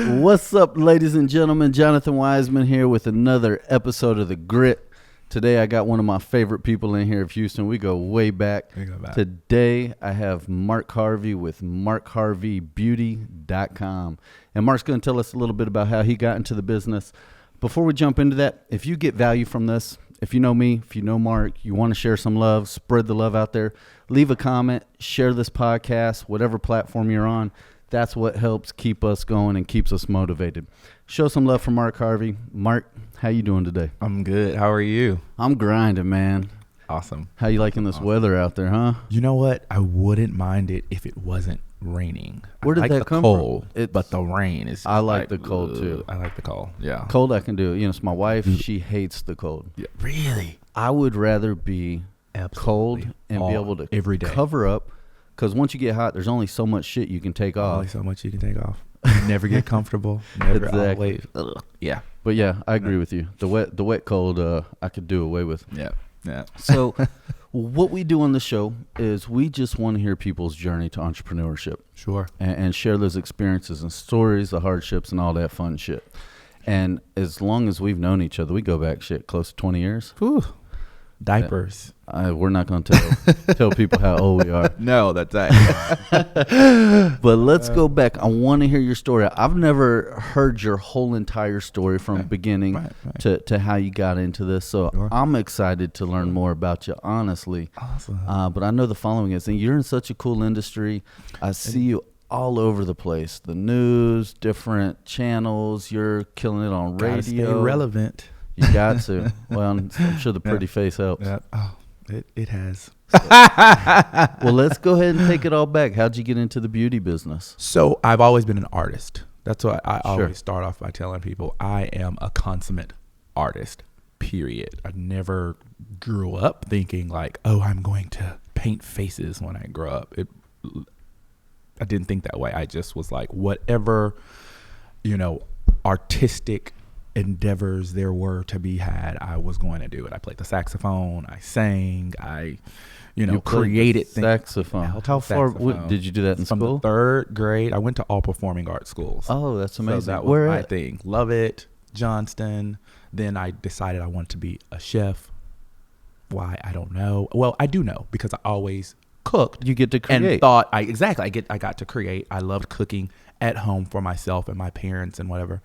What's up, ladies and gentlemen? Jonathan Wiseman here with another episode of The Grit. Today, I got one of my favorite people in here of Houston. We go way back. Today, I have Marc Harvey with marcharveybeauty.com. And Marc's going to tell us a little bit about how he got into the business. Before we jump into that, if you get value from this, if you know me, if you know Marc, you want to share some love, spread the love out there, leave a comment, share this podcast, whatever platform you're on. That's what helps keep us going and keeps us motivated. Show some love for Marc Harvey. Marc, how you doing today? I'm good. How are you? I'm grinding, man. Awesome. How you liking this weather out there, huh? You know what? I wouldn't mind it if it wasn't raining. Where did that come from? But the rain is. I like the cold too. I like the cold. Yeah. Cold I can do. You know, it's my wife. She hates the cold. Yeah. Really? I would rather be cold and be able to every day cover up. Because once you get hot, there's only so much shit you can take off. Only so much you can take off. You never get comfortable. Never exactly. Always. Yeah. But yeah, I agree with you. The wet cold, I could do away with. Yeah. Yeah. So what we do on the show is we just want to hear people's journey to entrepreneurship. Sure. And share those experiences and stories, the hardships and all that fun shit. And as long as we've known each other, we go back close to 20 years. Whew. Diapers. We're not going to tell people how old we are. No, that's right. But let's go back. I want to hear your story. I've never heard your whole entire story from beginning to how you got into this. So I'm excited to learn more about you, honestly. Awesome. But I know the following is, and you're in such a cool industry. I see you all over the place. The news, different channels. You're killing it on radio. Gotta stay relevant. You got to. Well, I'm sure the pretty face helps. Yeah. Oh, it has. Well, let's go ahead and take it all back. How'd you get into the beauty business? So I've always been an artist. That's what I always start off by telling people. I am a consummate artist, period. I never grew up thinking like, oh, I'm going to paint faces when I grow up. I didn't think that way. I just was like, whatever, artistic endeavors there were to be had, I was going to do it. I played the saxophone, I sang, I created things. Saxophone. How far did you do that in From school? The third grade. I went to all performing arts schools. Oh, that's amazing. So that was my thing. Love it. Johnston. Then I decided I wanted to be a chef. Why? I don't know. Well, I do know because I always cooked. You get to create. And thought I got to create. I loved cooking at home for myself and my parents and whatever.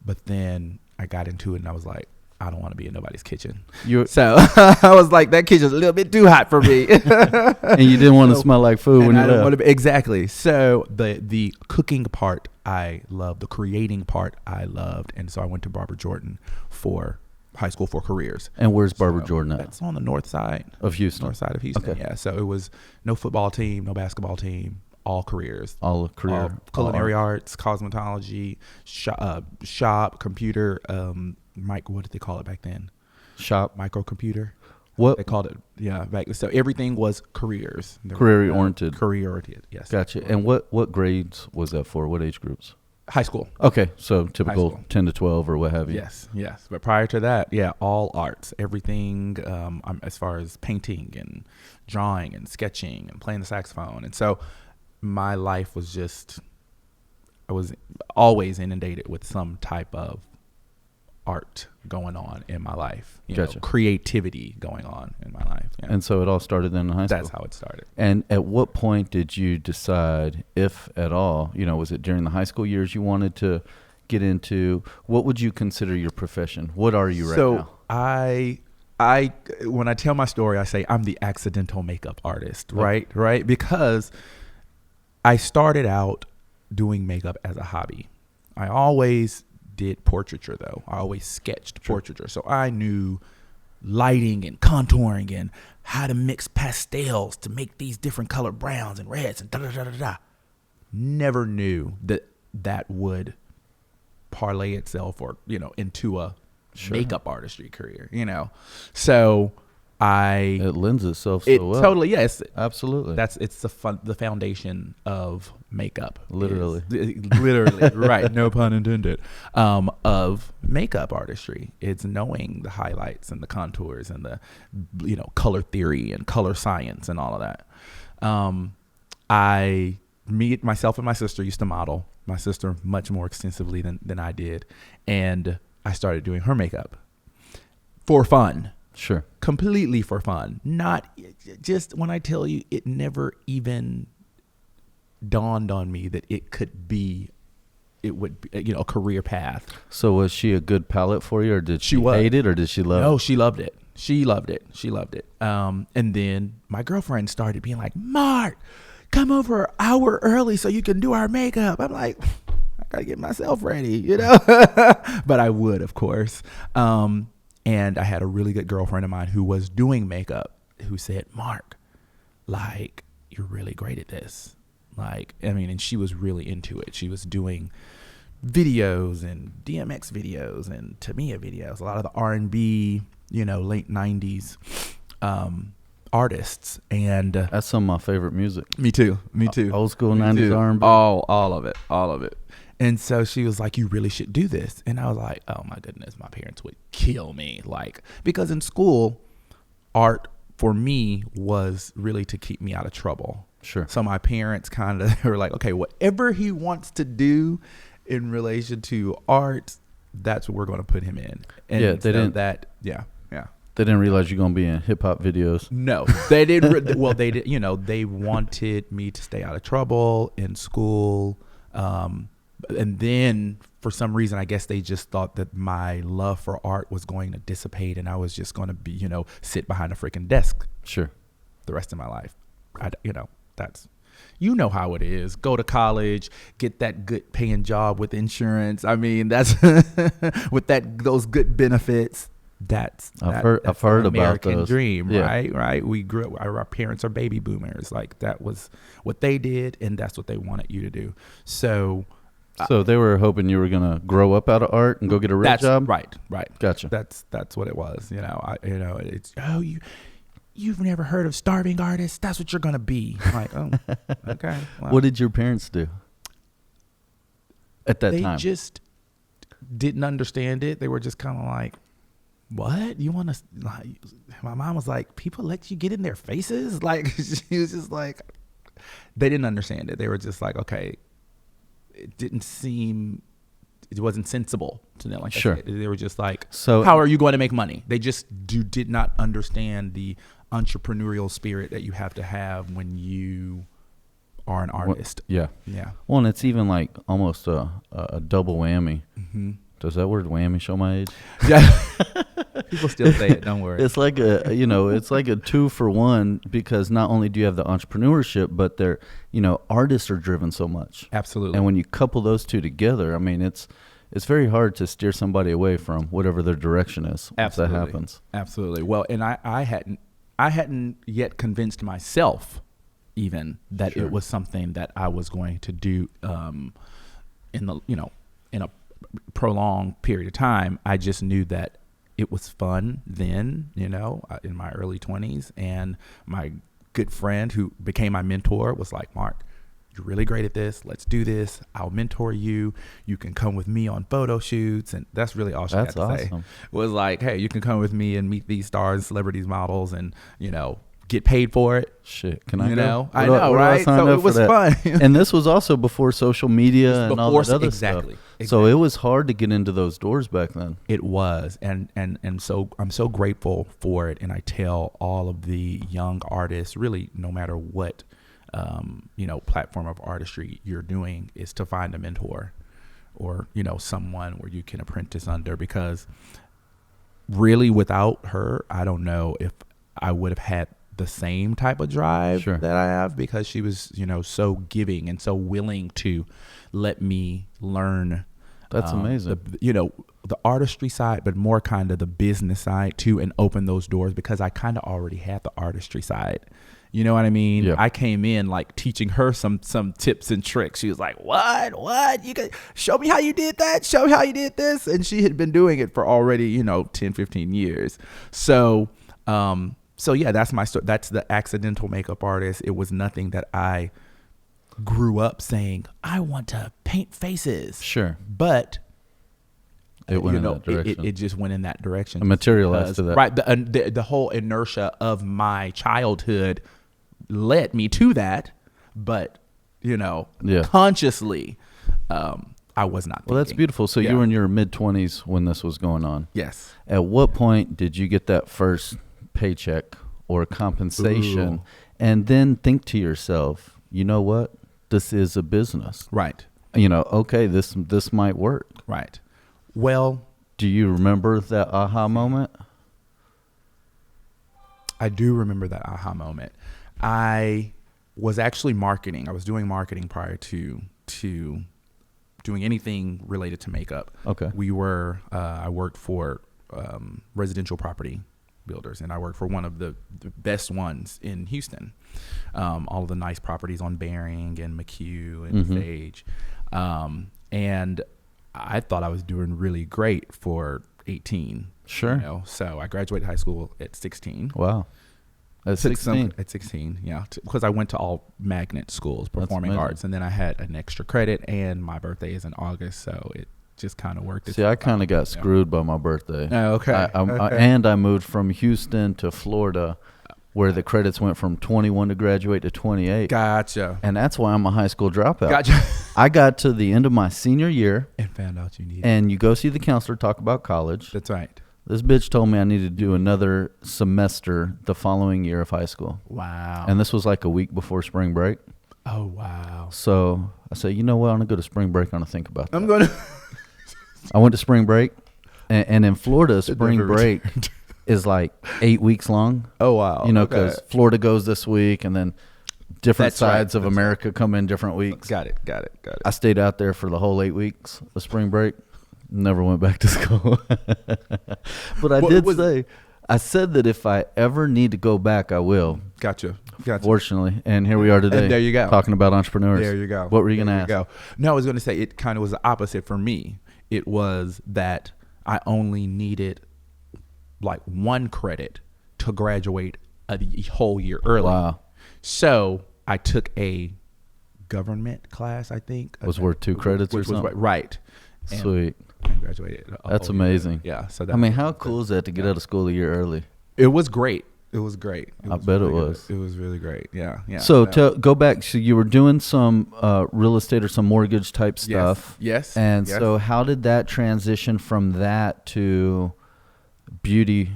But then I got into it and I was like, I don't want to be in nobody's kitchen. So I was like, that kitchen's a little bit too hot for me. And you didn't want to smell like food when you left. Exactly. So the cooking part I loved, the creating part I loved. And so I went to Barbara Jordan for high school for careers. And where's Barbara Jordan at? That's on the north side of Houston. North side of Houston, okay. Yeah. So it was no football team, no basketball team. All careers. All career. Culinary arts, cosmetology, shop, computer, what did they call it back then? Shop. Microcomputer. What? They called it, yeah. So everything was careers. Career-oriented. Career-oriented, yes. Gotcha. And what grades was that for? What age groups? High school. Okay, so typical 10 to 12 or what have you. Yes. But prior to that, yeah, all arts, everything as far as painting and drawing and sketching and playing the saxophone. And so my life was I was always inundated with some type of art going on in my life. Gotcha. Creativity going on in my life. Yeah. And so it all started then in high school? That's how it started. And at what point did you decide, if at all, was it during the high school years you wanted to get into, what would you consider your profession? What are you right now? So when I tell my story, I say I'm the accidental makeup artist, right? Because I started out doing makeup as a hobby. I always did portraiture, though. I always sketched portraiture. So I knew lighting and contouring and how to mix pastels to make these different colored browns and reds and da-da-da-da-da. Never knew that would parlay itself or, into a makeup artistry career, So it lends itself so well. Totally, yes. Absolutely. It's the foundation of makeup. Literally, right. No pun intended. Of makeup artistry, it's knowing the highlights and the contours and the, color theory and color science and all of that. Myself and my sister used to model. my sister much more extensively than I did. And I started doing her makeup for fun. Sure. Completely for fun. Not just, when I tell you, it never even dawned on me that it would be, a career path. So was she a good palette for you, or did she was. hate it, or did she love it? No, she loved it. She loved it. And then my girlfriend started being like, Mark, come over an hour early so you can do our makeup. I'm like, I gotta get myself ready, But I would, of course. And I had a really good girlfriend of mine who was doing makeup who said, Mark, like, you're really great at this. Like, I mean, and she was really into it. She was doing videos and DMX videos and Tamiya videos, a lot of the R&B, late 90s artists. And that's some of my favorite music. Me too. Old school 90s R&B. All of it. And so she was like, you really should do this. And I was like, oh my goodness, my parents would kill me. Like, because in school, art for me was really to keep me out of trouble. Sure. So my parents kind of were like, okay, whatever he wants to do in relation to art, that's what we're going to put him in. And yeah, they didn't. Yeah. They didn't realize you're going to be in hip hop videos. No, they didn't. Well, they did. They wanted me to stay out of trouble in school. And then for some reason, I guess they just thought that my love for art was going to dissipate and I was just going to be, sit behind a freaking desk. Sure. The rest of my life. That's, how it is. Go to college, get that good paying job with insurance. I mean, that's with those good benefits. I've heard about American those. dream, Yeah. right? We grew up, our parents are baby boomers. Like, that was what they did, and that's what they wanted you to do. So they were hoping you were going to grow up out of art and go get a real job? Right. Gotcha. That's what it was. It's, you've never heard of starving artists? That's what you're going to be. I'm like, oh, okay. Well. What did your parents do at that time? They just didn't understand it. They were just kind of like, what? You want to, like, my mom was like, people let you get in their faces? Like, she was just like, they didn't understand it. They were just like, okay, it wasn't sensible to them. Like, sure. They were just like, so how are you going to make money? They just did not understand the entrepreneurial spirit that you have to have when you are an artist. Yeah. Well, and it's even like almost a double whammy. Mm-hmm. Does that word whammy show my age? Yeah. People still say it. Don't worry. It's like it's like a 2-for-1, because not only do you have the entrepreneurship, but they're, artists are driven so much. Absolutely. And when you couple those two together, I mean, it's very hard to steer somebody away from whatever their direction is. Absolutely. If that happens. Absolutely. Well, and I hadn't yet convinced myself even that Sure. it was something that I was going to do in a prolonged period of time. I just knew that it was fun then, in my early 20s. And my good friend who became my mentor was like, Mark, you're really great at this. Let's do this. I'll mentor you. You can come with me on photo shoots. And that's really all she had to say. Was like, hey, you can come with me and meet these stars, celebrities, models, and, get paid for it. Shit, can I go? I know, right? So it was fun. And this was also before social media and all that other exactly. stuff. So it was hard to get into those doors back then. It was, and so I'm so grateful for it. And I tell all of the young artists, really, no matter what, platform of artistry you're doing, is to find a mentor or someone where you can apprentice under, because really, without her, I don't know if I would have had the same type of drive Sure. that I have, because she was, so giving and so willing to let me learn. That's amazing. The artistry side, but more kind of the business side too, and open those doors, because I kind of already had the artistry side. You know what I mean? Yeah. I came in like teaching her some tips and tricks. She was like, what? You can show me how you did that? Show me how you did this? And she had been doing it for already, 10, 15 years. So yeah, that's my story. That's the accidental makeup artist. It was nothing that I grew up saying, I want to paint faces. Sure. But it went in that direction. It just went in that direction. It materialized to that. Right. The whole inertia of my childhood led me to that. But, Yeah. consciously, I was not thinking. Well, that's beautiful. So Yeah. you were in your mid-20s when this was going on. Yes. At what point did you get that first paycheck or compensation Ooh. and then think to yourself, you know what? This is a business. Right. Okay, this might work. Right. Well, Do you remember that aha moment? I do remember that aha moment. I was actually marketing. I was doing marketing prior to doing anything related to makeup. Okay. I worked for residential property builders, and I worked for one of the best ones in Houston. All of the nice properties on Bering and McHugh and Sage. And I thought I was doing really great for 18. Sure. So I graduated high school at 16. Wow. At 16. At 16, yeah. Because I went to all magnet schools, performing amazing. arts, and then I had an extra credit, and my birthday is in August, so it just kind of worked. See, I kind of got screwed by my birthday. Oh, okay. And I moved from Houston to Florida, where the credits went from 21 to graduate to 28. Gotcha. And that's why I'm a high school dropout. Gotcha. I got to the end of my senior year, And found out you needed. and you go see the counselor, talk about college. That's right. This bitch told me I needed to do another semester the following year of high school. Wow. And this was like a week before spring break. Oh, wow. So I said, you know what? I'm going to go to spring break. I'm going to think about that. I'm going to. I went to spring break. And in Florida, spring break is like 8 weeks long. Oh, wow. Because Florida goes this week, and then different That's right. sides of America come in different weeks. Got it. I stayed out there for the whole 8 weeks of spring break. Never went back to school. But I said that if I ever need to go back, I will. Gotcha. Fortunately. And here we are today. And there you go. Talking about entrepreneurs. There you go. What were you going to ask? Go. No, I was going to say it kind of was the opposite for me. It was that I only needed like one credit to graduate a whole year early. Wow. So I took a government class, I think. Was worth 2 credits or something? Right. And Sweet. I graduated. That's amazing. Yeah. So I mean, how cool is that to get out of school a year early? It was great. It was great. I bet it was. It was really great. Yeah. Yeah. So go back. So you were doing some real estate or some mortgage type stuff. Yes. And yes. so how did that transition from that to beauty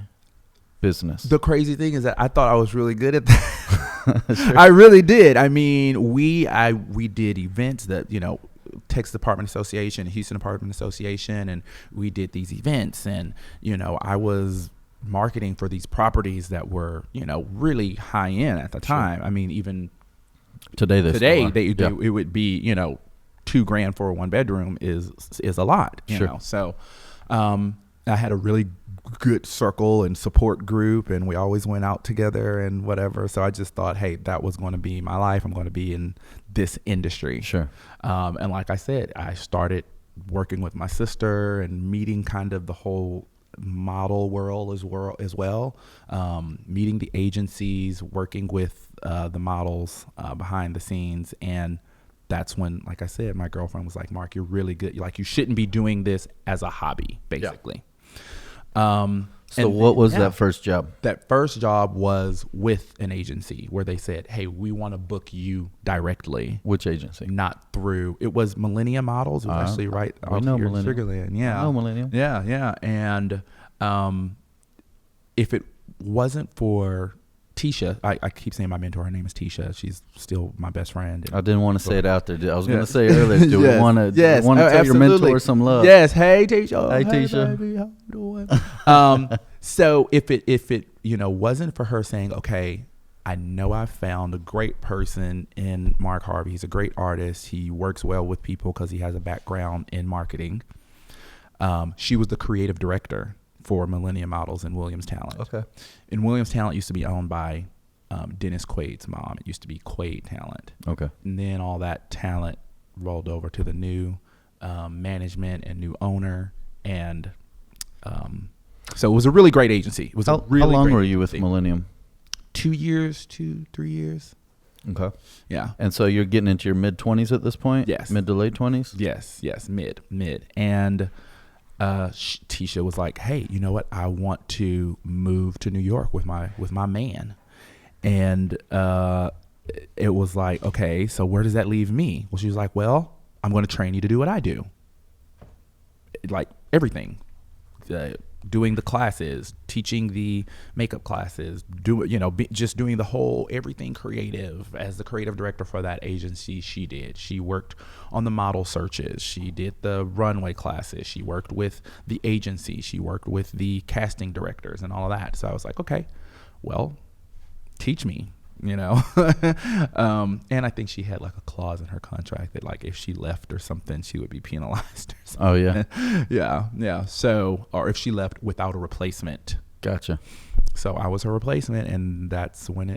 business? The crazy thing is that I thought I was really good at that. Sure. I really did. I mean, we did events that, Texas Department Association, Houston Department Association, and we did these events, and I was marketing for these properties that were really high end at the time. I mean, even today it would be $2,000 for a 1-bedroom is a lot. You know? So I had a really good circle and support group, and we always went out together and whatever. So I just thought, hey, that was going to be my life. I'm going to be in this industry. Sure. And like I said, I started working with my sister and meeting kind of the whole model world as well. Meeting the agencies, working with the models behind the scenes. And that's when, like I said, my girlfriend was like, Mark, you're really good. Like, you shouldn't be doing this as a hobby, basically. Yeah. So what was that first job? That first job was with an agency where they said, hey, we want to book you directly. Which agency? Not through. It was Millennium Models. It was actually right off here in Sugarland. Yeah. I know Millennium. Yeah, yeah. And if it wasn't for Tisha, I keep saying my mentor, her name is Tisha. She's still my best friend. I didn't want to say it out there. I was going to say earlier, do we want to tell your mentor some love? Yes. Hey, Tisha. Hey, Tisha. Baby, how you doing? So if it wasn't for her saying, okay, I know I found a great person in Marc Harvey. He's a great artist. He works well with people because he has a background in marketing. She was the creative director for Millennium Models and Williams Talent. Okay. And Williams Talent used to be owned by Dennis Quaid's mom. It used to be Quaid Talent. Okay. And then all that talent rolled over to the new management and new owner. And so it was a really great agency. It was how long were you with Millennium? 2 years, 3 years. Okay. Yeah. And so you're getting into your mid-20s at this point? Yes. Mid to late 20s? Yes, mid. And Tisha was like, hey, you know what? I want to move to New York with my man. And it was like, okay, so where does that leave me? Well, she was like, well, I'm going to train you to do what I do. Like everything. Doing the classes, teaching the makeup classes, just doing the whole everything creative. As the creative director for that agency, she worked on the model searches, she did the runway classes, she worked with the agency, she worked with the casting directors and all of that. So I was like, okay, well, teach me. And I think she had like a clause in her contract that like if she left or something, she would be penalized or something. Oh yeah. Yeah. So, or if she left without a replacement. Gotcha. So I was her replacement, and that's when I,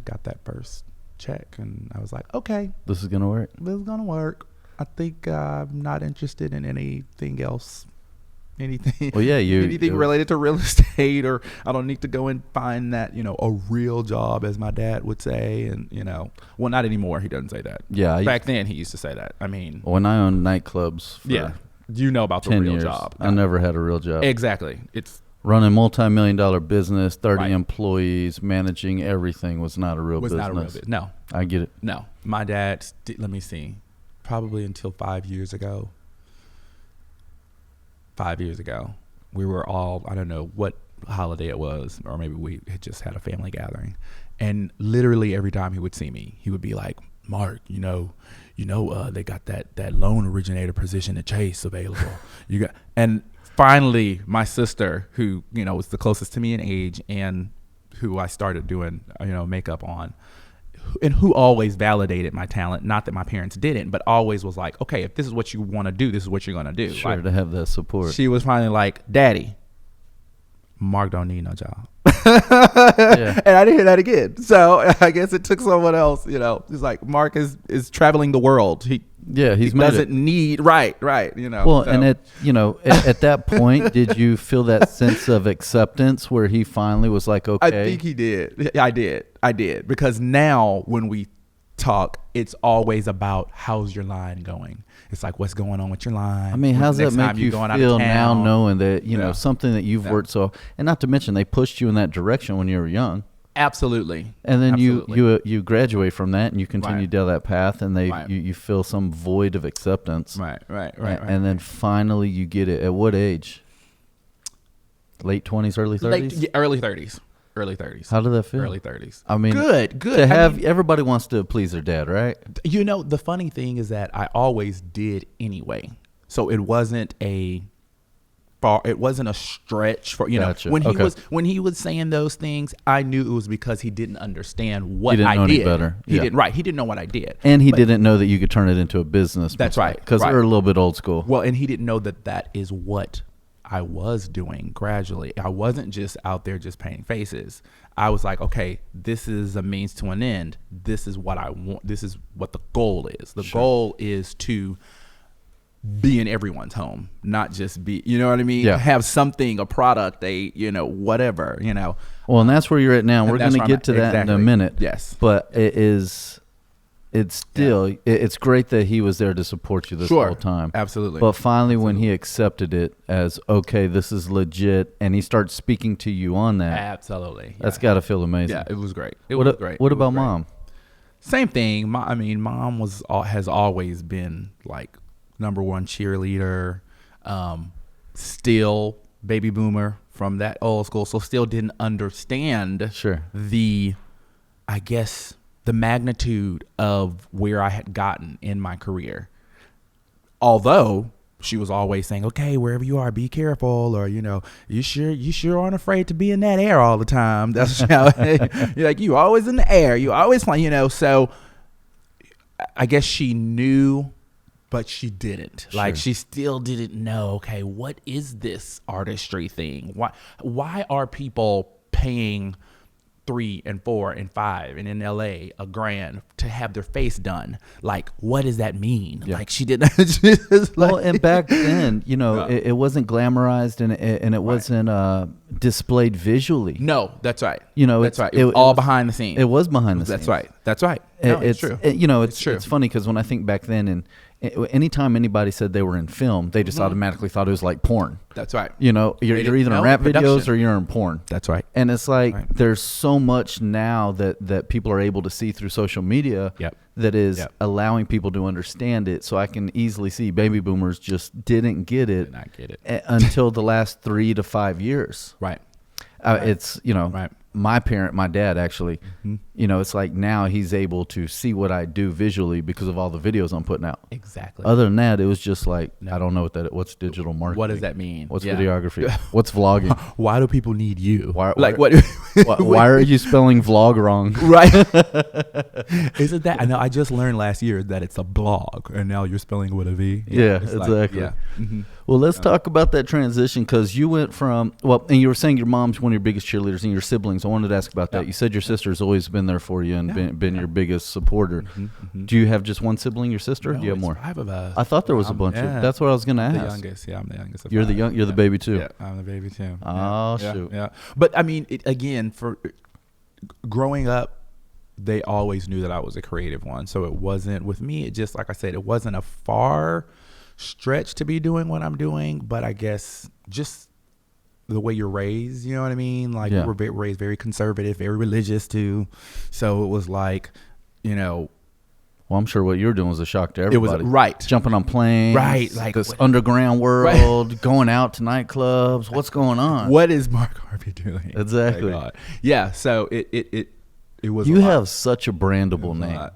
got that first check, and I was like, okay, this is gonna work. I think I'm not interested in anything else. Anything related to real estate, or I don't need to go and find that, a real job, as my dad would say. And, well, not anymore. He doesn't say that. Yeah. Back then he used to say that. I mean, when I owned nightclubs for about the 10 real years, job. I never had a real job. Exactly. It's running multi-million-dollar business, 30 employees, managing everything was not a real business. No. I get it. No. My dad, let me see, probably until 5 years ago. 5 years ago, we were all, I don't know what holiday it was, or maybe we had just had a family gathering, and literally every time he would see me, he would be like, Mark, they got that loan originator position at Chase available. And finally my sister, who, was the closest to me in age and who I started doing, makeup on, and who always validated my talent. Not that my parents didn't, but always was like, okay, if this is what you want to do, this is what you're going to do. Sure, like, to have that support. She was finally like, Daddy, Mark don't need no job. Yeah. And I didn't hear that again. So I guess it took someone else, It's like, Mark is traveling the world. He doesn't need, right. Well, so. And at that point, did you feel that sense of acceptance where he finally was like, okay? I think he did. I did. Because now when we talk, it's always about how's your line going. It's like, what's going on with your line? I mean, how's that make you feel now, knowing that, something that you've worked so, and not to mention they pushed you in that direction when you were young. Absolutely. And then you graduate from that and you continue down that path, and you feel some void of acceptance. Right. And then finally you get it. At what age? Late 20s, early 30s? Early 30s. Early 30s. How did that feel? Early 30s. I mean, good. Everybody wants to please their dad, right? The funny thing is that I always did anyway. So it wasn't a stretch for, Gotcha. when he was saying those things, I knew it was because he didn't understand what he didn't I know did. Any better. He didn't. Right. He didn't know what I did. And he didn't know that you could turn it into a business. That's right. Because we're a little bit old school. Well, and he didn't know that is what I was doing gradually. I wasn't just out there just painting faces. I was like, okay, this is a means to an end. This is what I want. This is what the goal is. The goal is to be in everyone's home, not just be, you know what I mean? Yeah. Have something, a product, whatever, Well, and that's where you're at now. We're going to get to that in a minute. Yes. But it's still, it's great that he was there to support you this whole time. Absolutely. But finally, when he accepted it as, okay, this is legit, and he starts speaking to you on that. Absolutely. That's got to feel amazing. Yeah, it was great. It was great. What about mom? Same thing. Mom has always been like number one cheerleader, still baby boomer from that old school. So still didn't understand the magnitude of where I had gotten in my career. Although she was always saying, okay, wherever you are, be careful, or, you sure aren't afraid to be in that air all the time. That's how you're like, you always in the air. You always flying, so I guess she knew, but she didn't. Sure. Like, she still didn't know, okay, what is this artistry thing? Why are people paying $3 and $4 and $5 and in LA $1,000 to have their face done? Like, what does that mean? Yeah. Like, she didn't. Well, and back then, it wasn't glamorized and it wasn't displayed visually. No, that's right. That's right. It was all behind the scenes. It was behind the scenes. That's right. No, it's true. It's true. It's true. It's funny because when I think back then anytime anybody said they were in film, they just automatically thought it was like porn. That's right. You know, you're either in rap videos or you're in porn. That's right. And it's like there's so much now that people are able to see through social media that is allowing people to understand it. So I can easily see baby boomers just didn't get it, until the last 3 to 5 years. Right. It's, you know, my dad actually, you know, it's like now he's able to see what I do visually because of all the videos I'm putting out. Exactly. Other than that, it was just like, I don't know what's digital marketing. What does that mean? What's videography? What's vlogging? Why do people need you? Why are you spelling vlog wrong? Right. Isn't that? I know. I just learned last year that it's a blog, and now you're spelling it with a V. Yeah, exactly. Like, Well, let's talk about that transition, because you went from, and you were saying your mom's one of your biggest cheerleaders and your siblings. I wanted to ask about that. You said your sister's always been there for you and been your biggest supporter. Do you have just one sibling, your sister? No, do you have more? 5 of us. I thought there was a bunch of. That's what I was going to ask. The youngest. Yeah, I'm the youngest. You're the baby too. Yeah, I'm the baby too. Oh, shoot. Yeah. But I mean, again, for growing up, they always knew that I was a creative one. So it wasn't, with me, it just, like I said, it wasn't a far stretch to be doing what I'm doing, but I guess just the way you're raised, you know what I mean? Like, we were raised very conservative, very religious too. So it was like, you know. Well, I'm sure what you were doing was a shock to everybody. It was jumping on planes, like this underground world, going out to nightclubs. What's going on? What is Marc Harvey doing? Exactly. Yeah. So it was. You have such a brandable name.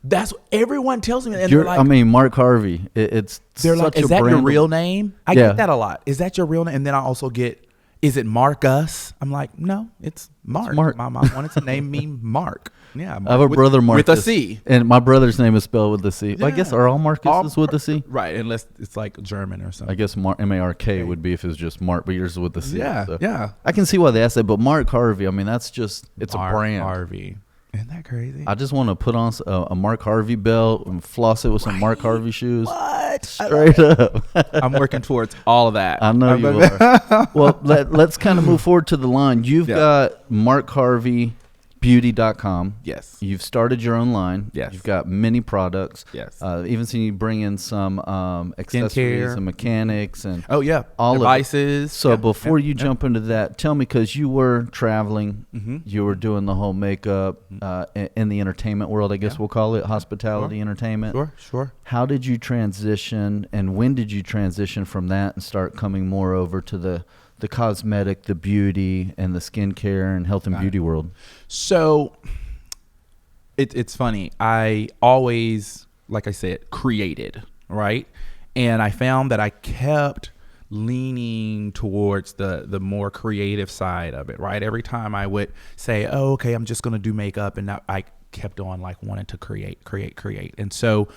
That's what everyone tells me. And like, I mean, Marc Harvey. They're like, is that your real name? I get that a lot. Is that your real name? And then I also get, is it Marcus? I'm like, no, it's Marc. My mom wanted to name me Marc. Yeah, I have a brother Marcus with a C, and my brother's name is spelled with a C. Yeah. I guess are all Marcuses with a C? Right, unless it's like German or something. I guess Mark would be if it was just Mark, but yours is with the C. Yeah, so. Yeah. I can see why they asked that, but Marc Harvey, I mean, that's just it's Marc a brand. Harvey. Isn't that crazy? I just want to put on a Marc Harvey belt and floss it with some Marc Harvey shoes. What? Straight up. I'm working towards all of that. I know you are. Well, let's kind of move forward to the line. You've got Marc Harvey Beauty.com. Yes. You've started your own line. Yes. You've got many products. Yes. Even seen you bring in some accessories and mechanics and all devices. So before you jump into that, tell me, because you were traveling, you were doing the whole makeup in the entertainment world, I guess we'll call it, hospitality entertainment. Sure. How did you transition, and when did you transition from that and start coming more over to the cosmetic, the beauty, and the skincare and health and beauty world? So it's funny. I always, like I said, created, right? And I found that I kept leaning towards the more creative side of it, right? Every time I would say, oh, okay, I'm just going to do makeup, and I kept on like wanting to create. And so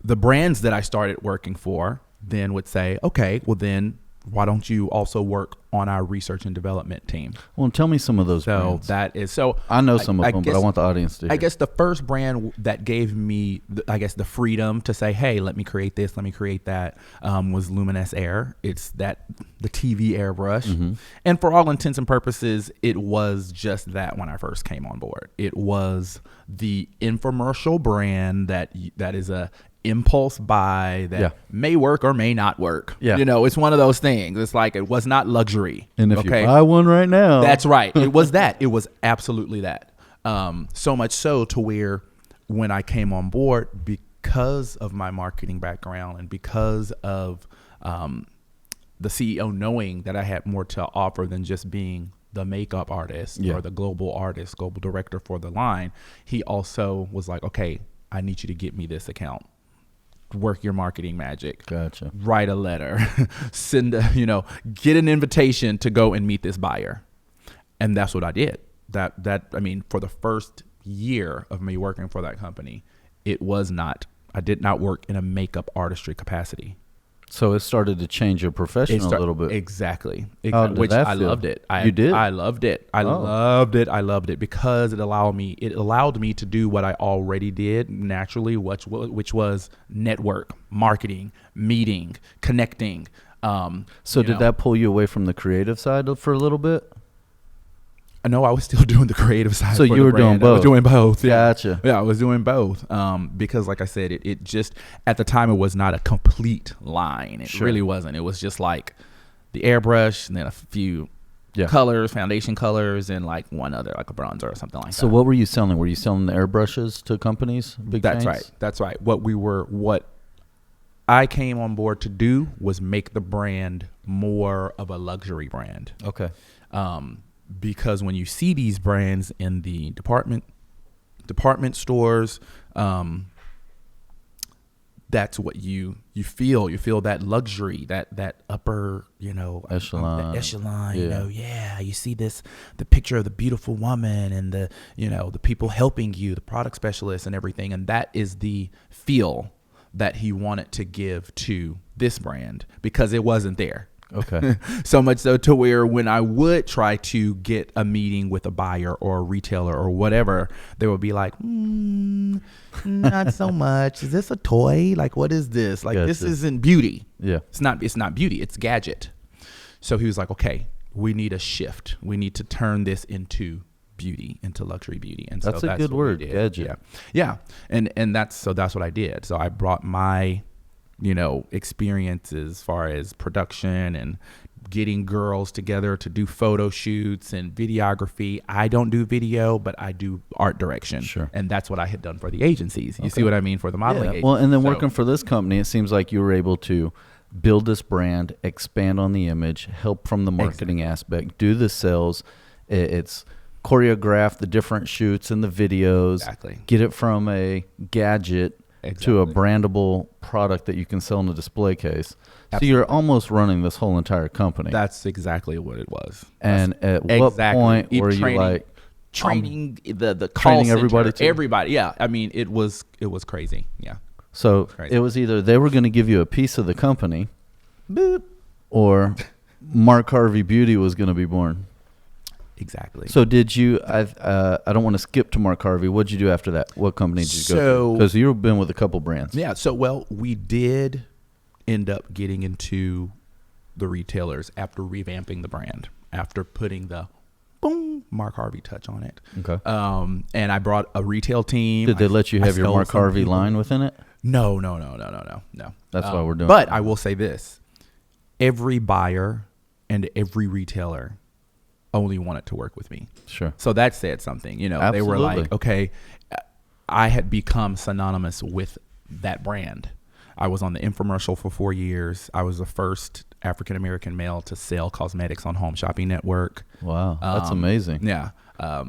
the brands that I started working for then would say, okay, well then, why don't you also work on our research and development team? Well, tell me some of those brands. I know some of them, but I want the audience to hear. I guess the first brand that gave me, the freedom to say, hey, let me create this, let me create that, was Luminous Air. It's the TV airbrush. And for all intents and purposes, it was just that when I first came on board. It was the infomercial brand that is a impulse buy that may work or may not work. You know, it's one of those things. It's like, it was not luxury. And if you buy one right now. That's right. It was that. It was absolutely that. So much so to where when I came on board, because of my marketing background and because of the CEO knowing that I had more to offer than just being the makeup artist or the global director for the line, he also was like, okay, I need you to get me this account. Work your marketing magic. Gotcha. Write a letter. Get an invitation to go and meet this buyer. And that's what I did. I mean, for the first year of me working for that company, I did not work in a makeup artistry capacity. So it started to change your profession a little bit. Exactly. Which I loved it. You did? I loved it. I loved it because it allowed me to do what I already did naturally, which was network, marketing, meeting, connecting. Did that pull you away from the creative side for a little bit? No, I was still doing the creative side. So for you the were doing brand. I was both. doing both. Yeah. Gotcha. Yeah, I was doing both. Because like I said, it just, at the time, it was not a complete line. It Sure. really wasn't. It was just like the airbrush and then a few colors, foundation colors, and like one other, like a bronzer or something like that. So what were you selling? Were you selling the airbrushes to companies? Big That's chains? right. That's right. What I came on board to do was make the brand more of a luxury brand. Okay. Because when you see these brands in the department stores, that's what you feel. You feel that luxury, that upper, Echelon. Yeah. You see the picture of the beautiful woman and the people helping you, the product specialists and everything. And that is the feel that he wanted to give to this brand, because it wasn't there. Okay. So much so to where when I would try to get a meeting with a buyer or a retailer or whatever, they would be like, not so much. Is this a toy? Like, what is this? Like, this isn't beauty. Yeah. It's not beauty. It's gadget. So he was like, okay, we need a shift. We need to turn this into beauty, into luxury beauty. And that's so a good word, gadget. Yeah. And that's what I did. So I brought my experience as far as production and getting girls together to do photo shoots and videography. I don't do video, but I do art direction. Sure. And that's what I had done for the agencies. You see what I mean? For the modeling agencies. Well, and then working for this company, it seems like you were able to build this brand, expand on the image, help from the marketing aspect, do the sales. It's choreograph the different shoots and the videos, get it from a gadget to a brandable product that you can sell in a display case. Absolutely. So you're almost running this whole entire company. That's exactly what it was. And at what point were you like training the call training center, everybody too? Everybody, yeah. I mean, it was crazy. Yeah. So it was either they were going to give you a piece of the company, or Marc Harvey Beauty was going to be born. Exactly. So did you? I don't want to skip to Marc Harvey. What did you do after that? What company did you go to? Because you've been with a couple brands. Yeah. So we did end up getting into the retailers after revamping the brand, after putting the boom Marc Harvey touch on it. Okay. And I brought a retail team. Did they let you have your Marc Harvey line within it? No. That's why we're doing. But I will say this: every buyer and every retailer only wanted to work with me. Sure. So that said something, Absolutely. They were like, okay, I had become synonymous with that brand. I was on the infomercial for 4 years. I was the first African-American male to sell cosmetics on Home Shopping Network. Wow. That's amazing. Yeah.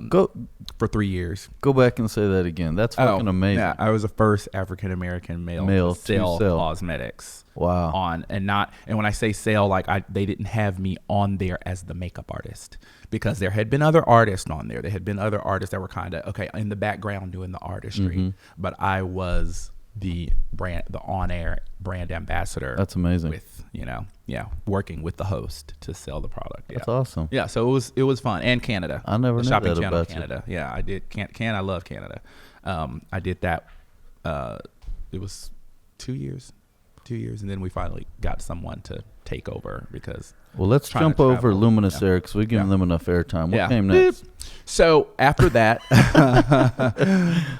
Go for 3 years. Go back and say that again. That's fucking amazing. Yeah, I was the first African-American male to sell cosmetics. Wow. And when I say sell, like they didn't have me on there as the makeup artist, because there had been other artists on there. There had been other artists that were kind of in the background doing the artistry, but I was the on-air brand ambassador. That's amazing. With working with the host to sell the product. Yeah. That's awesome. Yeah, so it was fun. And Canada. I never knew Shopping that Channel about Canada. you. Yeah, I did. I love Canada. I did that. It was 2 years. 2 years, and then we finally got someone to take over because. Well, let's jump over Luminous there because we're giving them enough airtime. What came next? So after that,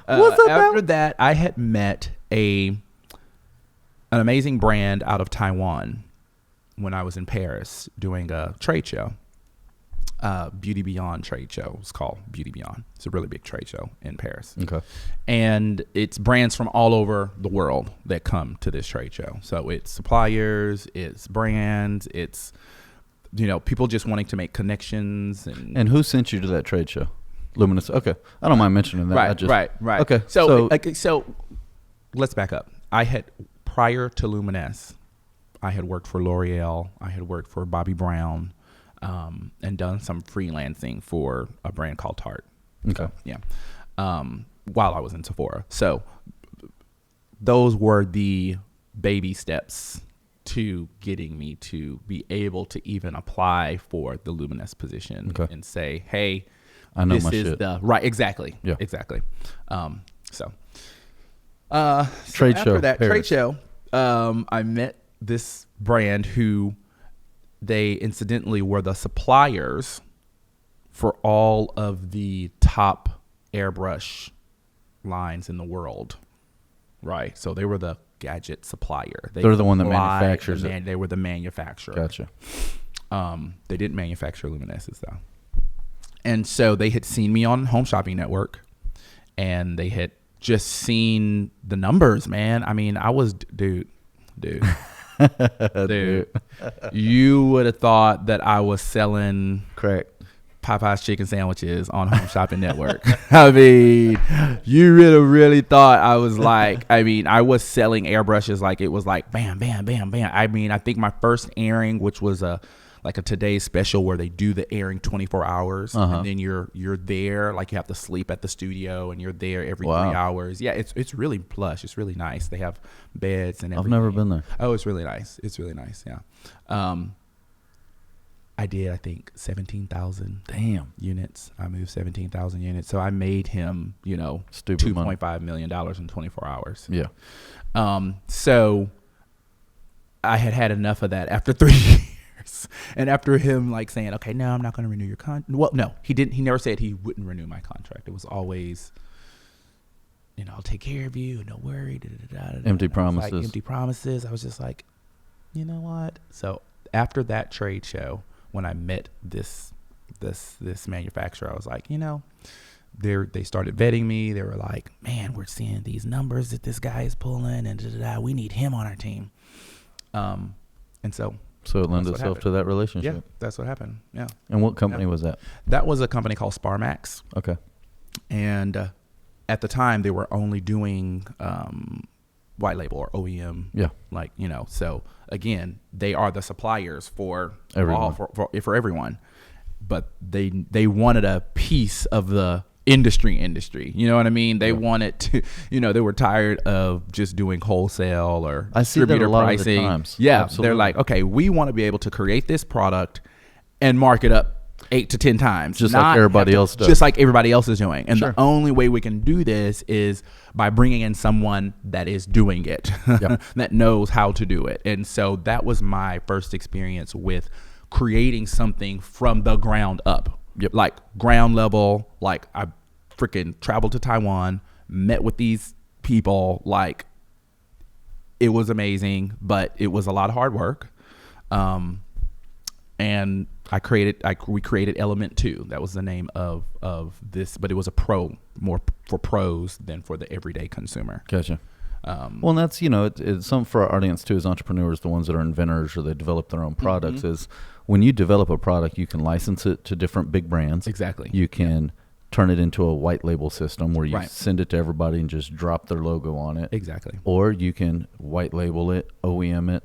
after that, I had met an amazing brand out of Taiwan when I was in Paris doing a trade show. Beauty Beyond trade show. It's called Beauty Beyond. It's a really big trade show in Paris. Okay. And it's brands from all over the world that come to this trade show. So it's suppliers, it's brands, it's people just wanting to make connections. And who sent you to that trade show? Luminous. Okay. I don't mind mentioning that. Right. Okay. So let's back up. I had, prior to Luminous, I had worked for L'Oreal. I had worked for Bobbi Brown. And done some freelancing for a brand called Tarte. Okay. So, yeah. While I was in Sephora. So those were the baby steps to getting me to be able to even apply for the Luminous position and say, hey, I know this my is shit. right. Exactly. Yeah. Exactly. So trade after show. that Paris. trade show, I met this brand who, they incidentally were the suppliers for all of the top airbrush lines in the world, right? So they were the gadget supplier. They're the one that manufactures it. They were the manufacturer. Gotcha. They didn't manufacture luminesces though. And so they had seen me on Home Shopping Network, and they had just seen the numbers, man. I mean, I was, dude. You would have thought that I was selling Correct. Popeye's chicken sandwiches on Home Shopping Network. I mean, you really thought I was like, I was selling airbrushes like it was like bam, bam, bam, bam. I mean, I think my first airing, which was a Today's Special where they do the airing 24 hours and then you're there, like you have to sleep at the studio and you're there every 3 hours. Yeah, it's really plush. It's really nice. They have beds and everything. I've never been there. Oh, it's really nice. It's really nice. Yeah. I did, I think, 17,000 units. I moved 17,000 units. So I made him, $2.5 million in 24 hours. Yeah. So I had enough of that after 3 years. And after him like saying, okay, no, I'm not going to renew your contract. Well, no, he didn't. He never said he wouldn't renew my contract. It was always, I'll take care of you. Don't worry. Empty promises. Like, empty promises. I was just like, you know what? So after that trade show, when I met this manufacturer, I was like, they started vetting me. They were like, man, we're seeing these numbers that this guy is pulling, and we need him on our team. And so it lends itself to that relationship. Yeah, that's what happened. Yeah. And what company was that? That was a company called Sparmax. Okay. And at the time, they were only doing white label or OEM. Yeah. So again, they are the suppliers for everyone. For everyone. But they wanted a piece of the industry. You know what I mean? They wanted to, they were tired of just doing wholesale or distributor pricing. Of the times. Yeah. Absolutely. They're like, okay, we want to be able to create this product and mark it up 8 to 10 times. Just like everybody else does. Just like everybody else is doing. And the only way we can do this is by bringing in someone that is doing it, that knows how to do it. And so that was my first experience with creating something from the ground up. Yep. Like ground level, like I freaking traveled to Taiwan, met with these people. Like it was amazing, but it was a lot of hard work. And we created Element 2. That was the name of this, but it was more for pros than for the everyday consumer. Gotcha. Well, and that's, it's something for our audience too, as entrepreneurs, the ones that are inventors or they develop their own products, is when you develop a product, you can license it to different big brands. Exactly. You can turn it into a white label system where you send it to everybody and just drop their logo on it. Exactly. Or you can white label it, OEM it,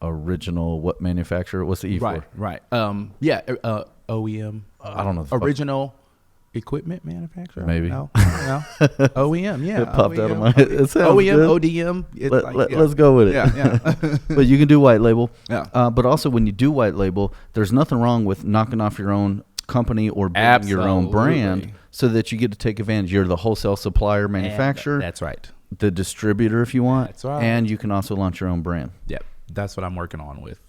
original, what manufacturer? What's the E for? Right. OEM. I don't know. Original equipment manufacturer. Maybe. No. OEM. Yeah. It popped OEM. out of my head. It sounds OEM, good. ODM. Let's go with it. Yeah. But you can do white label. Yeah. But also when you do white label, there's nothing wrong with knocking off your own company or building your own brand so that you get to take advantage. You're the wholesale supplier, manufacturer. That's right. The distributor if you want. That's right. And you can also launch your own brand. Yep. That's what I'm working on with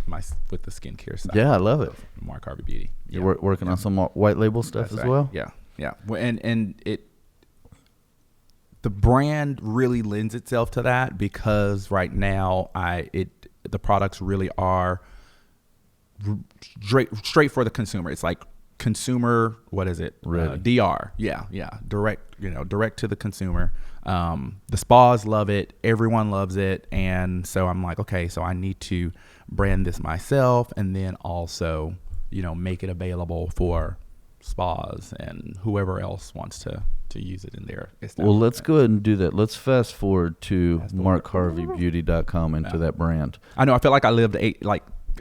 the skincare side. Yeah, I love it. Marc Harvey Beauty. You're working on some white label stuff as well? Yeah. Yeah. And the brand really lends itself to that because right now the products really are straight for the consumer. It's like consumer, what is it? DR. Yeah. Direct to the consumer. The spas love it. Everyone loves it. And so I'm like, okay, so I need to brand this myself and then also, make it available for spas and whoever else wants to use it in their establishment. Well, let's go ahead and do that. Let's fast forward to markharveybeauty.com into that brand. I know. I feel like I lived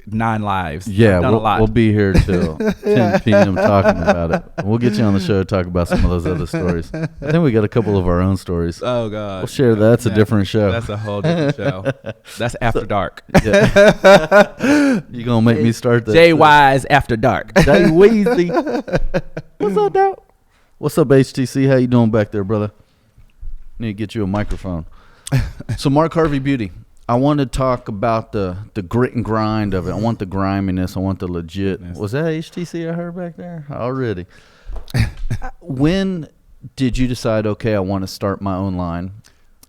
9 lives. Yeah, we'll be here till 10 p.m. talking about it. We'll get you on the show to talk about some of those other stories. I think we got a couple of our own stories. Oh, God. We'll share that. That's a different show. That's a whole different show. That's After Dark. Yeah. You going to make me start that? JY's After Dark. Jay Weezy. What's up, dog? What's up, HTC? How you doing back there, brother? Need to get you a microphone. So Marc Harvey Beauty. I want to talk about the grit and grind of it. I want the griminess. I want the legit. Was that HTC I heard back there already? When did you decide, okay, I want to start my own line?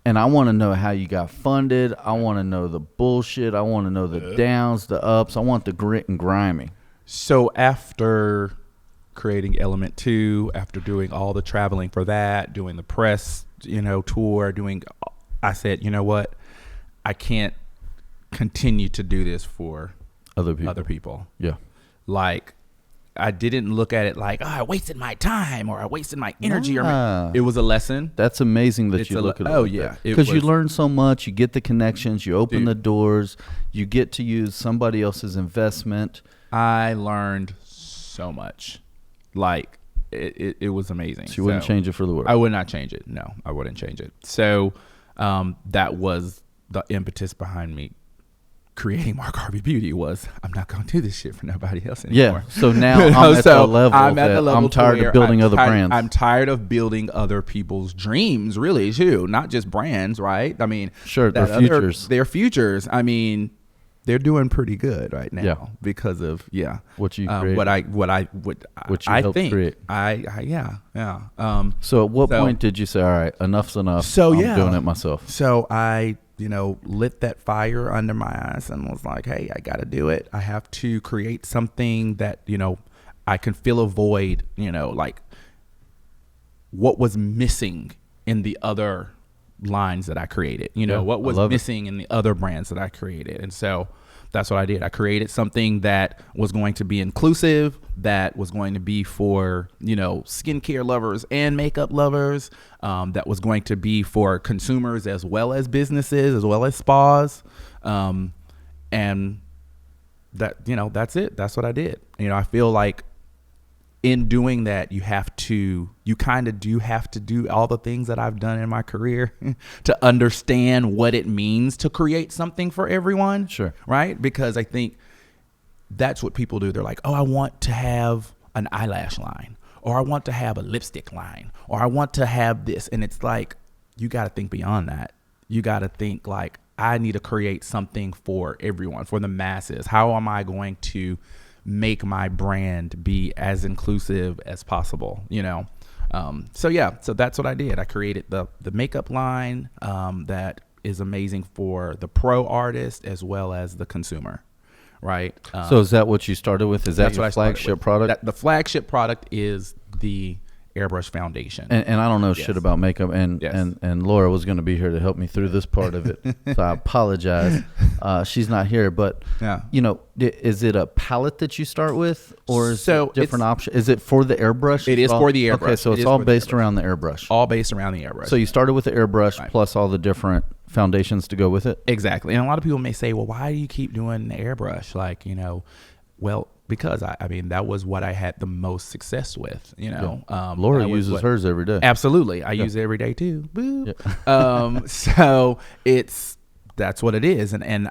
And I want to know how you got funded. I want to know the bullshit. I want to know the downs, the ups. I want the grit and grimy. So after creating Element 2, after doing all the traveling for that, doing the press, tour, I said, you know what? I can't continue to do this for other people. Yeah. Like, I didn't look at it like, I wasted my time or I wasted my energy. It was a lesson. That's amazing that you look at it. Oh, yeah. Because you learn so much. You get the connections. You open the doors. You get to use somebody else's investment. I learned so much. Like, it was amazing. So you wouldn't change it for the world? I would not change it. No, I wouldn't change it. So that was the impetus behind me creating Marc Harvey Beauty. Was I'm not going to do this shit for nobody else anymore. Yeah. So now I'm at the level. I'm tired of building other brands. I'm tired of building other people's dreams, really, too. Not just brands, right? I mean, sure, their futures. Their futures. I mean, they're doing pretty good right now because of what you create. what you helped think. Create. So at what point did you say, all right, enough's enough? So I'm doing it myself. So I lit that fire under my eyes and was like, hey, I got to do it. I have to create something that, I can fill a void, like what was missing in the other lines that I created, what was missing in the other brands that I created. And so that's what I did. I created something that was going to be inclusive, that was going to be for, skincare lovers and makeup lovers, that was going to be for consumers as well as businesses, as well as spas. And that, that's it. That's what I did. I feel like in doing that, you kind of do have to do all the things that I've done in my career to understand what it means to create something for everyone. Sure. Right? Because I think that's what people do. They're like, oh, I want to have an eyelash line, or I want to have a lipstick line, or I want to have this. And it's like, you got to think beyond that. You got to think like, I need to create something for everyone, for the masses. How am I going to make my brand be as inclusive as possible, so that's what I did. I created the makeup line that is amazing for the pro artist as well as the consumer, right? So is that what you started with? Is that your flagship product? The flagship product is the Airbrush Foundation. And I don't know shit about makeup, and Laura was going to be here to help me through this part of it, so I apologize. She's not here, but is it a palette that you start with, or is it different option? Is it for the airbrush? It is for the airbrush. Okay, so it's all based around the airbrush. All based around the airbrush. So you started with the airbrush plus all the different foundations to go with it? Exactly. And a lot of people may say, well, why do you keep doing the airbrush? Like, well, because I mean, that was what I had the most success with, Laura uses hers every day. Absolutely. I use it every day too. Boo. Yeah. So that's what it is. And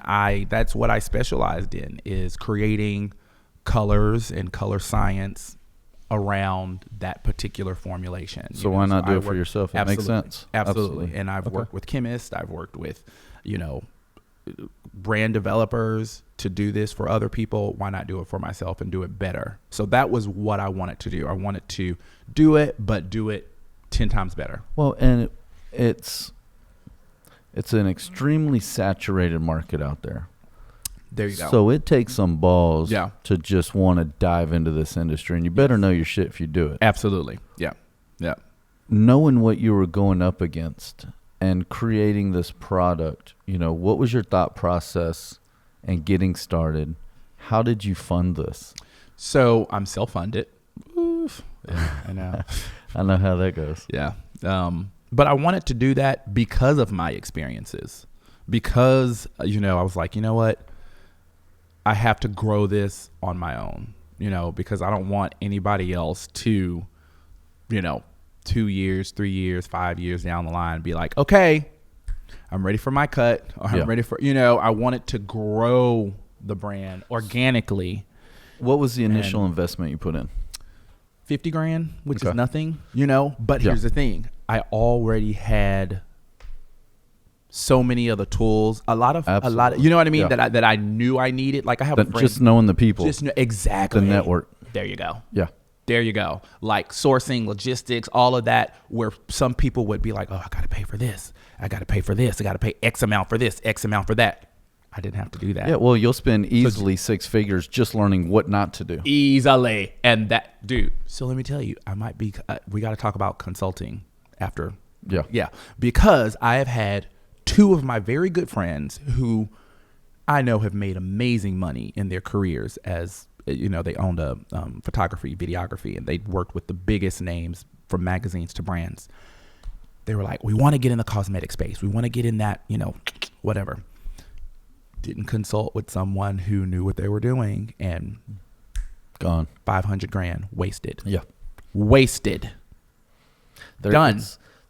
that's what I specialized in, is creating colors and color science around that particular formulation. So why not do it for yourself? It makes sense. Absolutely. And I've worked with chemists. I've worked with, brand developers to do this for other people. Why not do it for myself and do it better? So that was what I wanted to do. I wanted to do it, but do it 10 times better. Well, and it's an extremely saturated market out there. There you go. So it takes some balls to just want to dive into this industry, and you better know your shit if you do it. Absolutely. Yeah. Yeah. Knowing what you were going up against and creating this product, what was your thought process and getting started? How did you fund this? So I'm self-funded. Oof. Yeah, I know. I know how that goes. Yeah. But I wanted to do that because of my experiences. Because, I was like, you know what? I have to grow this on my own, because I don't want anybody else to, 2 years, 3 years, 5 years down the line be like, okay, I'm ready for my cut, or I'm ready for, I wanted to grow the brand organically. What was the initial investment you put in? $50,000, which is nothing, but here's the thing. I already had so many of the tools, a lot of, Absolutely. you know what I mean? Yeah. That I knew I needed. Like I have a friend. Just knowing the people. Exactly. The network. There you go. Yeah. There you go. Like sourcing, logistics, all of that, where some people would be like, oh, I got to pay for this. I got to pay for this. I got to pay X amount for this, X amount for that. I didn't have to do that. Yeah, well, you'll spend easily 6 figures just learning what not to do. Easily. And that, dude, so let me tell you, I might be, we got to talk about consulting after. Yeah. Yeah. Because I have had 2 of my very good friends who I know have made amazing money in their careers as, you know, they owned a photography, videography, and they worked with the biggest names from magazines to brands. They were like, we want to get in the cosmetic space. We want to get in that, you know, whatever. Didn't consult with someone who knew what they were doing, and Gone. $500,000 wasted. Yeah. Wasted. Done.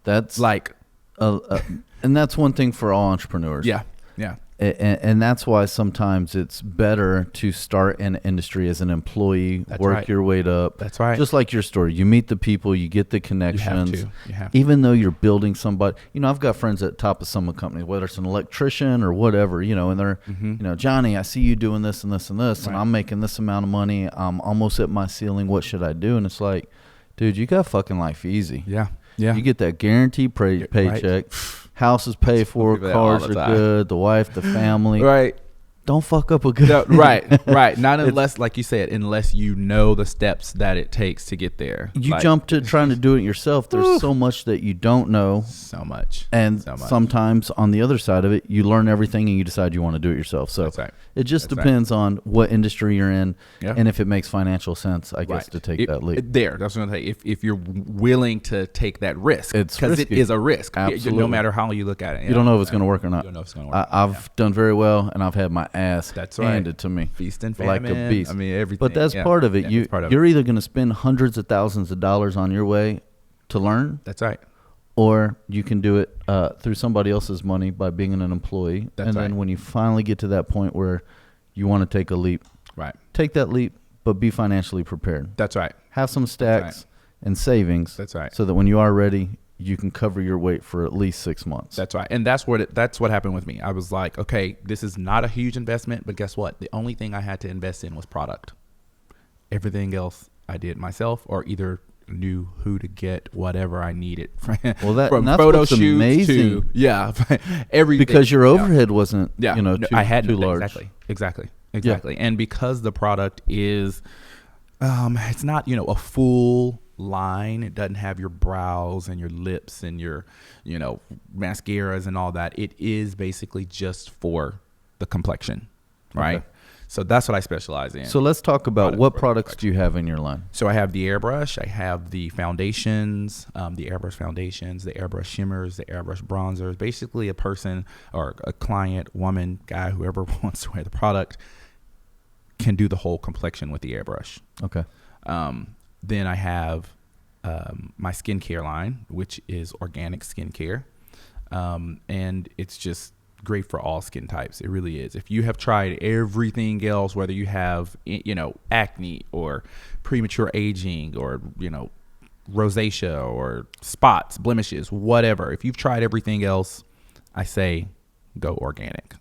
That's Like, and that's one thing for all entrepreneurs. yeah. Yeah. And that's why sometimes it's better to start in an industry as an employee, That's work right. your way up. That's right. Just like your story. You meet the people, you get the connections. You have to. Even though you're building somebody, you know, I've got friends at the top of some company, whether it's an electrician or whatever, you know, and they're, you know, Johnny, I see you doing this and this and this, and Right. I'm making this amount of money. I'm almost at my ceiling. What should I do? And it's like, dude, you got fucking life easy. Yeah. Yeah. You get that guaranteed paycheck. House is paid for, People that all cars the are time. good, the wife, the family. Right. Don't fuck up a good No, right. Not unless, like you said, unless you know the steps that it takes to get there. You Like, jump to trying to do it yourself. There's so much that you don't know. so much. And So much. sometimes on the other side of it, you learn everything and you decide you want to do it yourself. So That's right. it just That's right. depends on what industry you're in Yeah. and if it makes financial sense, I guess, Right. to take that leap. That's what I'm saying. If you're willing to take that risk, It's because it risky. is a risk. Absolutely. No matter how you look at it. You don't know if it's going to work or You not. don't know if it's going to work. I've done very well, and I've had my ass That's right. handed to me. Feast and like famine. a beast. I mean, everything. But that's Yeah. part of it. Yeah, that's part of You're it. either going to spend hundreds of thousands of dollars on your way to learn, That's right. or you can do it through somebody else's money by being an employee. That's and right. then when you finally get to that point where you want to take a leap, Right. take that leap, but be financially prepared. That's right. Have some stacks and savings. That's right. So that when you are ready, you can cover your weight for at least 6 months. That's right. And that's what happened with me. I was like, okay, this is not a huge investment, but guess what? The only thing I had to invest in was product. Everything else I did myself, or either knew who to get whatever I needed. Well, that- from and that's photo what's shoots amazing. to everything. because your Yeah. overhead wasn't, Yeah, you know, no, too, I had too nothing. large. Exactly. And because the product is, it's not, you know, a full line. It doesn't have your brows and your lips and your, you know, mascaras and all that. It is basically just for the complexion, right? Okay. So that's what I specialize in. So let's talk about Product what for products complexion. do you have in your line? So I have the airbrush, I have the foundations, the airbrush foundations, the airbrush shimmers, the airbrush bronzers. Basically, a person or a client, woman, guy, whoever wants to wear the product can do the whole complexion with the airbrush. Okay. Then I have my skincare line, which is organic skincare, and it's just great for all skin types. It really is. If you have tried everything else, whether you have, you know, acne or premature aging or, you know, rosacea or spots, blemishes, whatever, if you've tried everything else, I say go organic.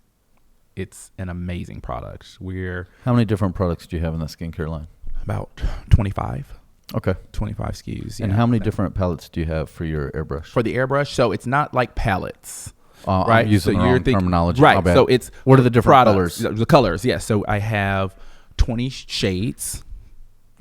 It's an amazing product. We're How many different products do you have in the skincare line? about 25 Okay. SKUs. And yeah. how many different palettes do you have for your airbrush? For the airbrush, so it's not like palettes. I'm using the wrong terminology. Right. My bad. So it's What are the different products, colors? The colors, yes. So I have 20 shades,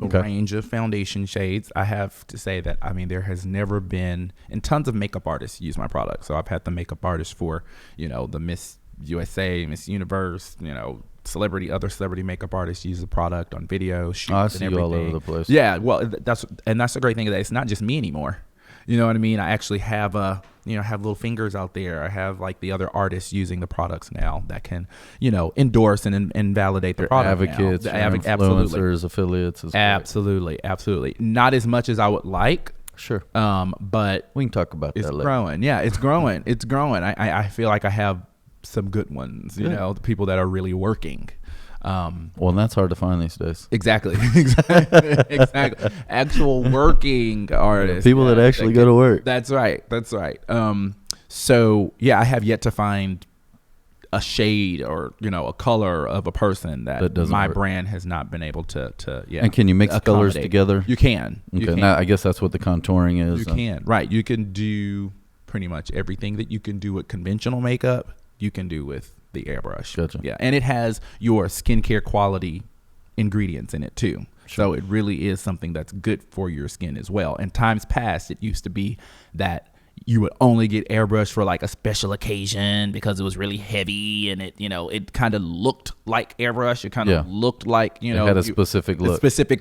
a Okay. range of foundation shades. I have to say that, I mean, there has never been, and tons of makeup artists use my product. So I've had the makeup artists for, you know, the Miss USA, Miss Universe, you know, other celebrity makeup artists use the product on video, shoots, I and see you everything. all over the place. Yeah, well, that's the great thing is that it's not just me anymore. You know what I mean? I actually have have little fingers out there. I have like the other artists using the products now that can, you know, endorse and validate the Your product. advocates, now. your influencers, affiliates. Is great. Absolutely. Not as much as I would like. Sure. But We can talk about it's that later. growing. Yeah, it's growing. It's growing. I feel like I have some good ones. You Yeah. know, the people that are really working. Well, and that's hard to find these days. Exactly. Actual working artists. People that actually go to work. That's right. So yeah, I have yet to find a shade or a color of a person that my brand has not been able to And can you mix colors together? You can. Okay. You can. Now, I guess that's what the contouring is. You can. Right. You can do pretty much everything that you can do with conventional makeup, you can do with the airbrush. Gotcha. Yeah. And it has your skincare quality ingredients in it too. Sure. So it really is something that's good for your skin as well. In times past, it used to be that you would only get airbrush for like a special occasion because it was really heavy and it kind of looked like airbrush. It kind of looked like, it had a specific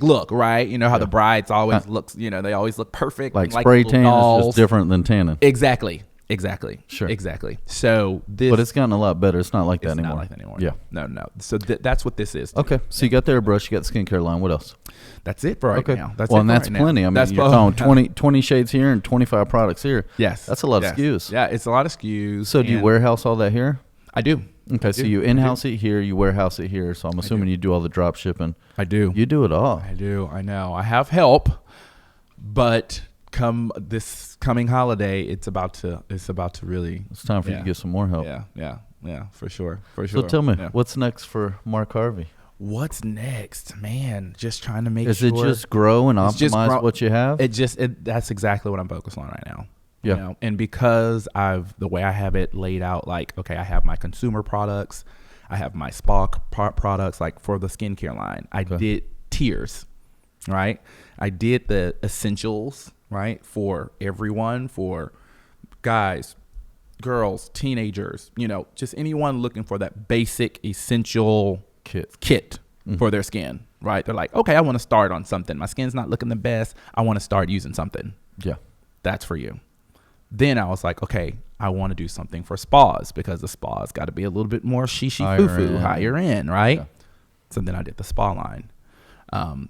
look, right? You know how the brides always looks, they always look perfect. Like spray tan is just different than tanning. Exactly. Sure. Exactly. So but it's gotten a lot better. It's not like that anymore. Not like that anymore. Yeah. No. So that's what this is. Okay. So you got the airbrush, you got the skincare line. What else? That's it for right now. That's and that's plenty. I mean, you're talking 20 shades here and 25 products here. Yes. That's a lot of SKUs. Yeah, it's a lot of SKUs. So do you warehouse all that here? I do. Okay, so you in-house it here, you warehouse it here. So I'm assuming you do all the drop shipping. I do. You do it all. I do. I know. I have help, but come this coming holiday, it's about to really. It's time for you to get some more help. Yeah, for sure. So tell me, what's next for Marc Harvey? What's next, man? Just trying to make sure. Is it just grow and optimize what you have? That's exactly what I'm focused on right now. Yeah. And because the way I have it laid out, like, okay, I have my consumer products, I have my spa products, like for the skincare line. I did tiers, right? I did the essentials, right? For everyone, for guys, girls, teenagers, just anyone looking for that basic essential kit for their skin, right? They're like, okay, I want to start on something. My skin's not looking the best. I want to start using something. Yeah. That's for you. Then I was like, okay, I want to do something for spas because the spas got to be a little bit more higher end, right? Yeah. So then I did the spa line.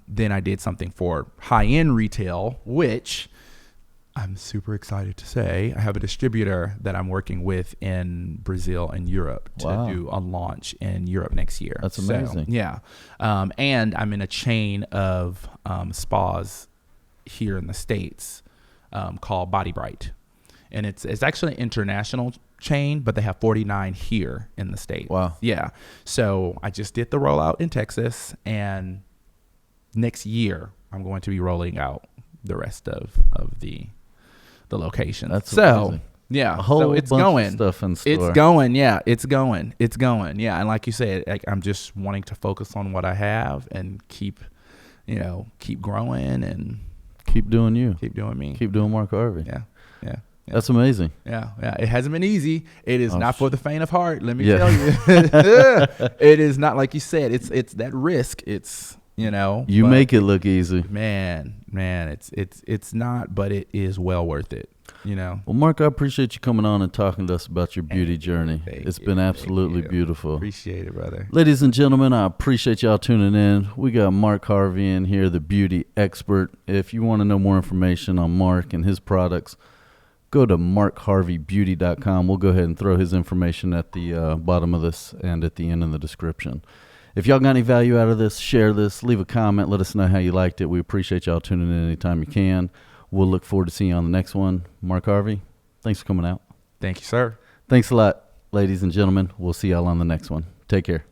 Then I did something for high-end retail, which I'm super excited to say I have a distributor that I'm working with in Brazil and Europe to do a launch in Europe next year. That's amazing. So, yeah. And I'm in a chain of spas here in the States called Body Bright. And it's actually an international chain, but they have 49 here in the States. Wow. Yeah. So I just did the rollout in Texas, and next year I'm going to be rolling out the rest of the locations. That's amazing. Yeah. A whole it's bunch going. Of stuff in store. It's going. Yeah. It's going. Yeah. And like you said, I'm just wanting to focus on what I have and keep growing and keep doing you. Keep doing me. Keep doing Marc Harvey. Yeah. That's amazing. Yeah. It hasn't been easy. It is not for the faint of heart. Let me tell you. It is not, like you said. It's that risk. It's You make it look easy. Man. It's not, but it is well worth it. Well, Marc, I appreciate you coming on and talking to us about your beauty journey. It's been absolutely beautiful. Appreciate it, brother. Ladies and gentlemen, I appreciate y'all tuning in. We got Marc Harvey in here, the beauty expert. If you want to know more information on Marc and his products, go to markharveybeauty.com. We'll go ahead and throw his information at the bottom of this and at the end of the description. If y'all got any value out of this, share this, leave a comment, let us know how you liked it. We appreciate y'all tuning in anytime you can. We'll look forward to seeing you on the next one. Marc Harvey, thanks for coming out. Thank you, sir. Thanks a lot, ladies and gentlemen. We'll see y'all on the next one. Take care.